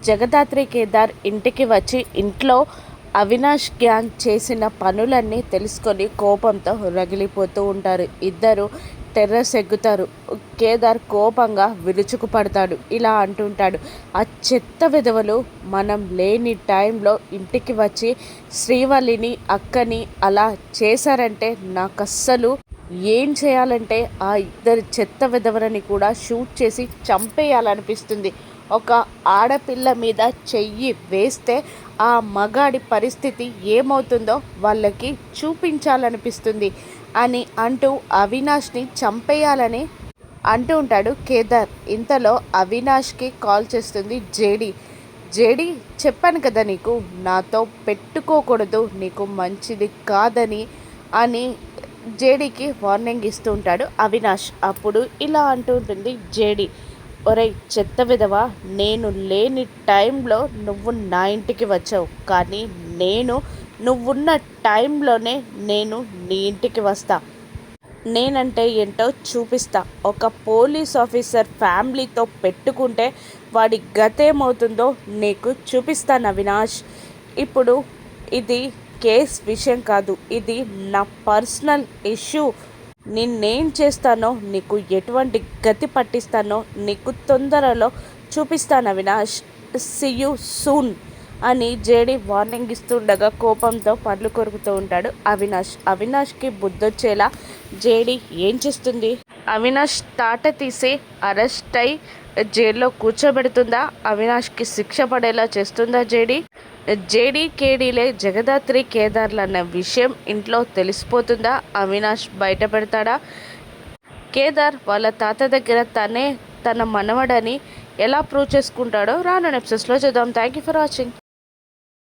జగదాత్రి కేదార్ ఇంటికి వచ్చి ఇంట్లో అవినాష్ గ్యాంగ్ చేసిన పనులన్నీ తెలుసుకొని కోపంతో రగిలిపోతూ ఉంటారు. ఇద్దరు టెర్రస్ ఎక్కుతారు. కేదార్ కోపంగా విరుచుకుపడతాడు. ఇలా అంటుంటాడు, ఆ చెత్త విధవలు మనం లేని టైంలో ఇంటికి వచ్చి శ్రీవల్లిని అక్కని అలా చేశారంటే నాకు అస్సలు ఏం చేయాలంటే ఆ ఇద్దరు చెత్త విధవలని కూడా షూట్ చేసి చంపేయాలనిపిస్తుంది. ఒక ఆడపిల్ల మీద చెయ్యి వేస్తే ఆ మగాడి పరిస్థితి ఏమవుతుందో వాళ్ళకి చూపించాలనిపిస్తుంది అని అంటూ అవినాష్ని చంపేయాలని అంటూ ఉంటాడు కేదార్. ఇంతలో అవినాష్కి కాల్ చేస్తుంది జేడి. జేడి, చెప్పాను కదా నీకు నాతో పెట్టుకోకూడదు, నీకు మంచిది కాదని అని జేడీకి వార్నింగ్ ఇస్తూ ఉంటాడు అవినాష్. అప్పుడు ఇలా అంటూ ఉంటుంది జేడి, ఒరేయ్ చెత్త విధవా, నేను లేని టైంలో నువ్వు నా ఇంటికి వచ్చావు, కానీ నువ్వున్న టైంలోనే నేను నీ ఇంటికి వస్తా, నేనంటే ఏంటో చూపిస్తా. ఒక పోలీస్ ఆఫీసర్ ఫ్యామిలీతో పెట్టుకుంటే వాడి గతేమవుతుందో నీకు చూపిస్తాను అవినాష్. ఇప్పుడు ఇది కేస్ విషయం కాదు, ఇది నా పర్సనల్ ఇష్యూ. నిన్నేం చేస్తానో, నీకు ఎటువంటి గతి పట్టిస్తానో నీకు తొందరలో చూపిస్తాను అవినాష్. సీ యూ సూన్ అని జేడి వార్నింగ్ ఇస్తుండగా కోపంతో పళ్ళు కొరుకుతూ ఉంటాడు అవినాష్. అవినాష్కి బుద్ధొచ్చేలా జేడి ఏం చేస్తుంది? అవినాష్ తాట తీసి అరెస్ట్ అయి జైల్లో కూర్చోబెడుతుందా? అవినాష్కి శిక్ష పడేలా చేస్తుందా జేడి? జేడి కేడీలే జగదాత్రి కేదార్లు అన్న విషయం ఇంట్లో తెలిసిపోతుందా? అవినాష్ బయట పెడతాడా? కేదార్ వాళ్ళ తాత దగ్గర తన మనవడని ఎలా ప్రూవ్ చేసుకుంటాడో రానున్న ఎపిసోడ్స్లో చూద్దాం. Thank you for watching.